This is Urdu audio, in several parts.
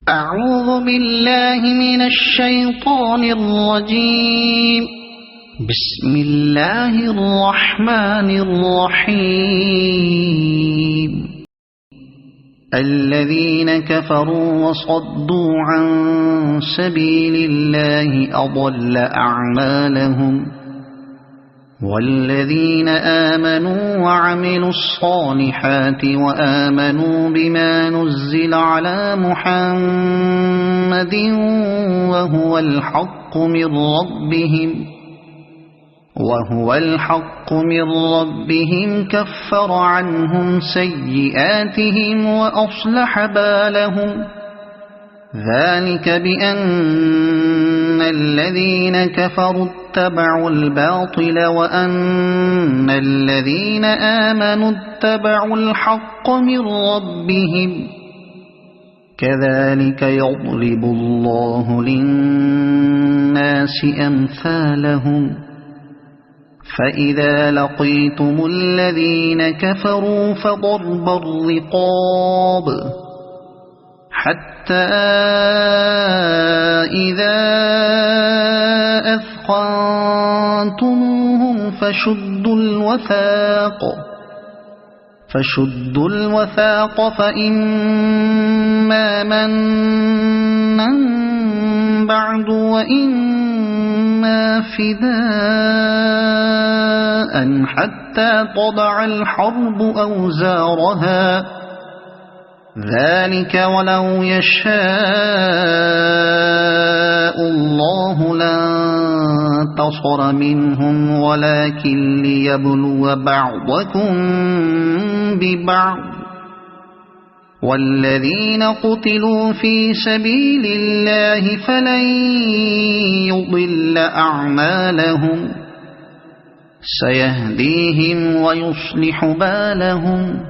أعوذ بالله من الشيطان الرجيم. بسم الله الرحمن الرحيم. الذين كفروا وصدوا عن سبيل الله أضل أعمالهم، والذين آمنوا وعملوا الصالحات وآمنوا بما نزل على محمد وهو الحق من ربهم كفر عنهم سيئاتهم وأصلح بالهم. ذلك بأن الذين كفروا اتبعوا الباطل وأن الذين آمنوا اتبعوا الحق من ربهم. كذلك يضرب الله للناس أمثالهم. فإذا لقيتم الذين كفروا فضرب الرقاب حتى إذا أثخنتموهم فشدوا الوثاق فإما منا بعد وإما فداء حتى تضع الحرب أوزارها. ذلك ولو يشاء الله لانتصر منهم ولكن ليبلو بعضكم ببعض. والذين قتلوا في سبيل الله فلن يضل أعمالهم، سيهديهم ويصلح بالهم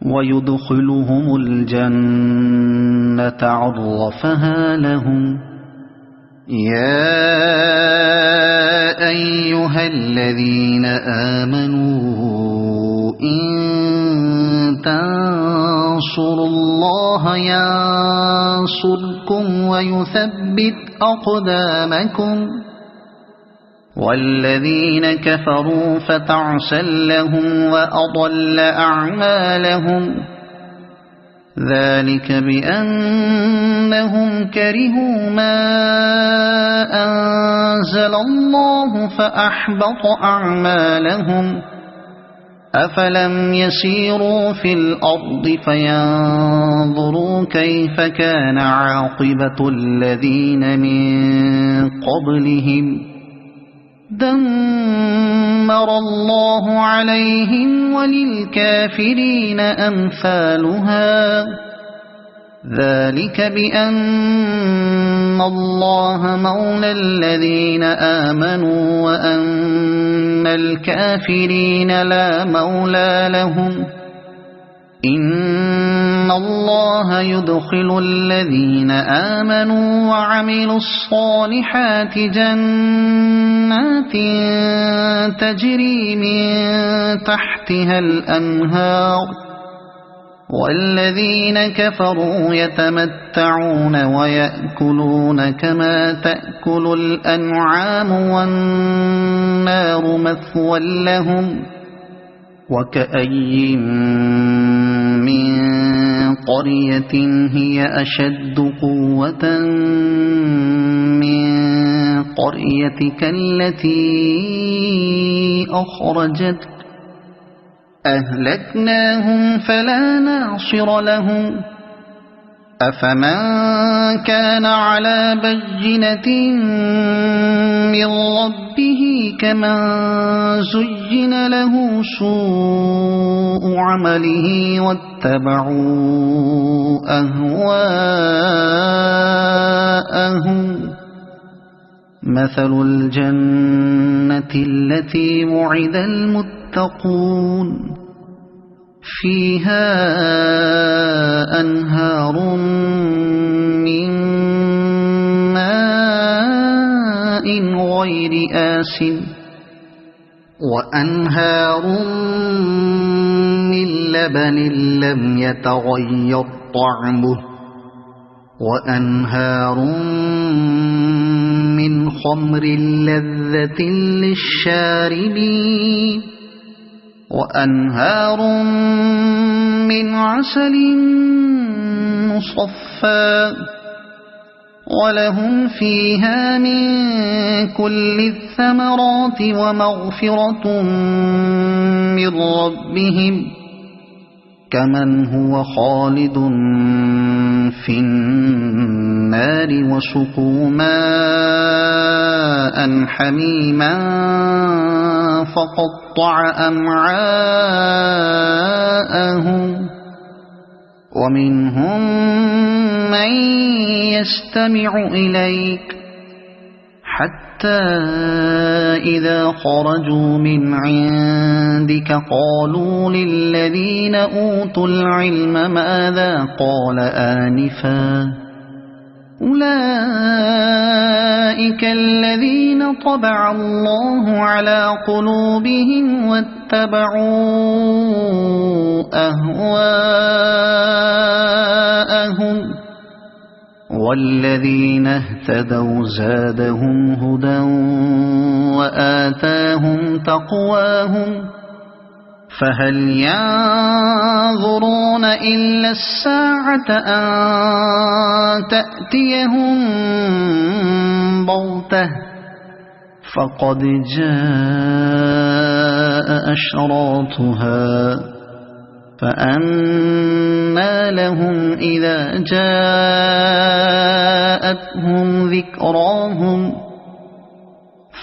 ويدخلهم الجنة عرفها لهم. يا أيها الذين آمنوا إن تنصروا الله ينصركم ويثبت أقدامكم. والذين كفروا فتعسا لهم وأضل أعمالهم. ذلك بأنهم كرهوا ما أنزل الله فأحبط أعمالهم. أفلم يسيروا في الأرض فينظروا كيف كان عاقبة الذين من قبلهم. دمر الله عليهم وللكافرين أمثالها. ذلك بأن الله مولى الذين آمنوا وأن الكافرين لا مولى لهم. إن الله يدخل الذين آمنوا وعملوا الصالحات جنات تجري من تحتها الأنهار. والذين كفروا يتمتعون ويأكلون كما تأكل الأنعام والنار مثوى لهم. وكأي من قرية هي أشد قوة من قريتك التي أخرجتك أهلكناهم فلا ناصر لهم. أفمن كان على بينة من ربه كمن زين له سوء عمله واتبعوا أهواءهم. مثل الجنة التي وعد المتقون فيها أنهار من ماء غير آسن وأنهار من لبن لم يتغير طعمه وأنهار من خمر لذة للشاربين وأنهار من عسل مصفى ولهم فيها من كل الثمرات ومغفرة من ربهم كمن هو خالد في النار وسقوا ماء حميما فقطع أمعاءهم ومنهم من يستمع إليك حتى إذا خرجوا من عندك قالوا للذين أوتوا العلم ماذا قال آنفا أولئك الذين طبع الله على قلوبهم واتبعوا أهواءهم والذين اهتدوا زادهم هدى وآتاهم تقواهم فهل ينظرون إلا الساعة أن تأتيهم بغتة فقد جاء أشراطها فأنى لهم إذا جاءتهم ذكراهم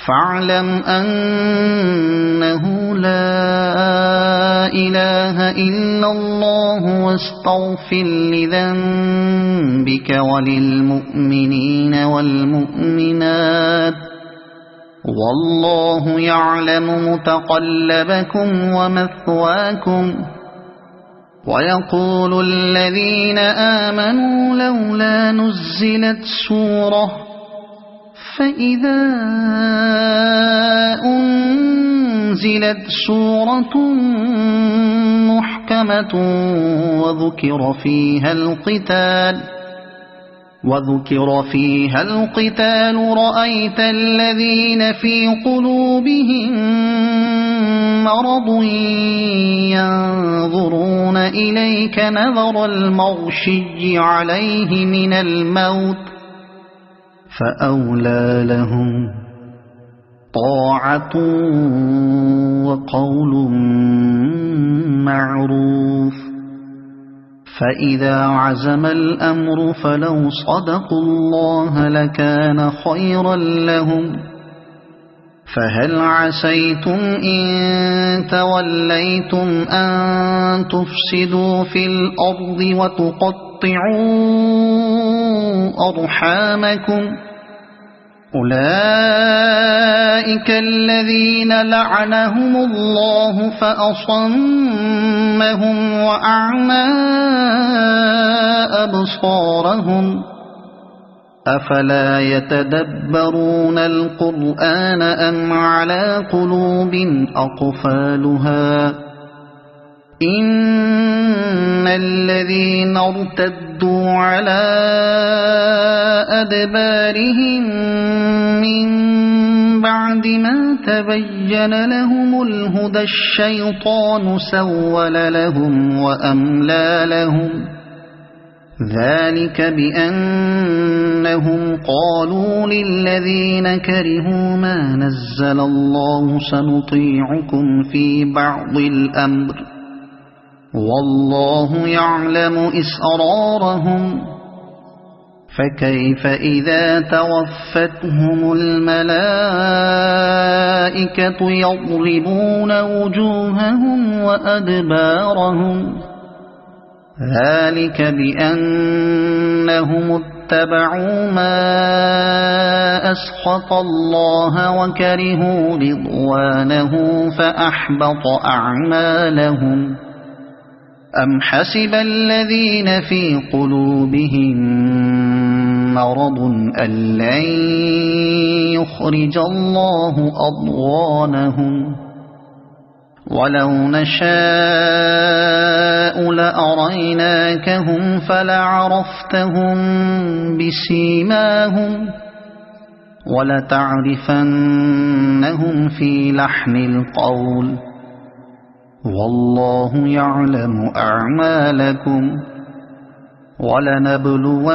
فاعلم أنه لا إله إلا الله واستغفر لذنبك وللمؤمنين والمؤمنات والله يعلم متقلبكم ومثواكم ويقول الذين آمنوا لولا نزلت سورة فإذا أنزلت سورة محكمة وذكر فيها القتال رأيت الذين في قلوبهم مرض ينظرون إليك نظر المغشي عليه من الموت فأولى لهم طاعة وقول معروف فإذا عزم الأمر فلو صدقوا الله لكان خيرا لهم فهل عسيتم إن توليتم أن تفسدوا في الأرض وتقطعوا أرحامكم أولئك الذين لعنهم الله فأصمهم وأعمى أبصارهم أفلا يتدبرون القرآن أم على قلوب أقفالها إن الذين ارتدوا على أدبارهم من بعد ما تبين لهم الهدى الشيطان سول لهم وأملى لهم ذلك بأنهم قالوا للذين كرهوا ما نزل الله سنطيعكم في بعض الأمر والله يعلم إسرارهم فكيف إذا توفتهم الملائكة يضربون وجوههم وأدبارهم ذلك بأنهم اتبعوا ما أسخط الله وكرهوا رضوانه فأحبط أعمالهم أم حسب الذين في قلوبهم مرض أن لن يخرج الله أضغانهم ولو نشاء لأريناكهم فلعرفتهم بسيماهم ولتعرفنهم في لحن القول والله يعلم أعمالكم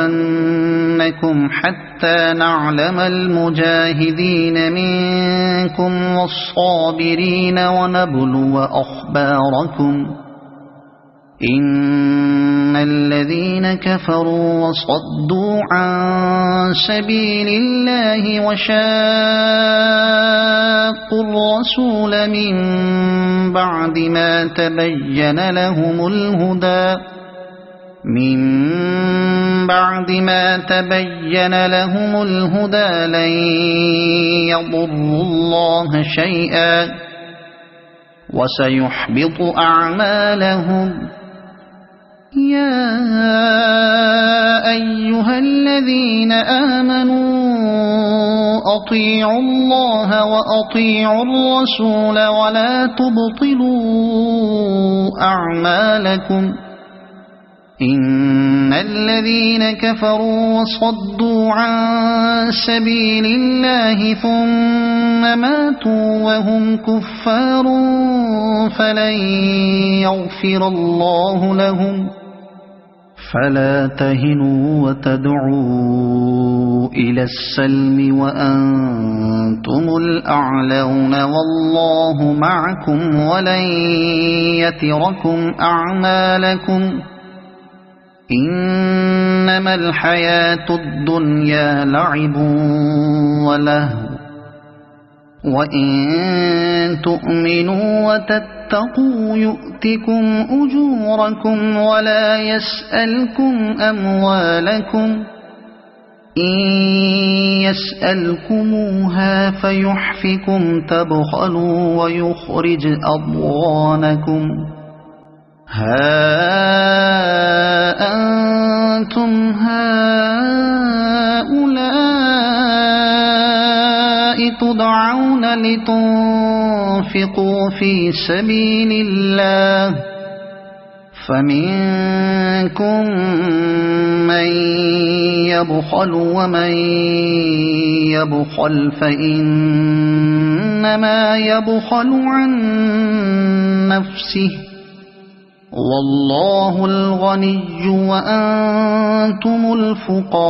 ولنبلونكم حتى نعلم المجاهدين منكم والصابرين ونبلو أخباركم إن الذين كفروا وصدوا عن سبيل الله وشاقوا الرسول من بعد ما تبين لهم الهدى لن يضروا الله شيئا وسيحبط أعمالهم يا أيها الذين آمنوا أطيعوا الله وأطيعوا الرسول ولا تبطلوا أعمالكم إن الذين كفروا وصدوا عن سبيل الله ثم ماتوا وهم كفار فلن يغفر الله لهم فلا تهنوا وتدعوا إلى السلم وأنتم الأعلون والله معكم ولن يتركم أعمالكم إنما الحياة الدنيا لعب ولهو وإن تؤمنوا وتتقوا يؤتكم أجوركم ولا يسألكم أموالكم إن يسألكموها فيحفكم تبخلوا ويخرج أضغانكم ها أنتم هؤلاء تدعون لتنفقوا في سبيل الله فمنكم من يبخل ومن يبخل فإنما يبخل عن نفسه والله الغني وأنتم الفقراء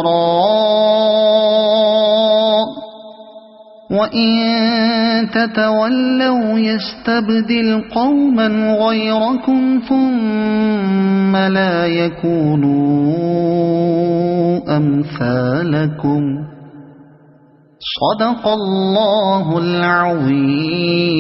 وإن تتولوا يستبدل قوما غيركم ثم لا يكونوا أمثالكم صدق الله العظيم.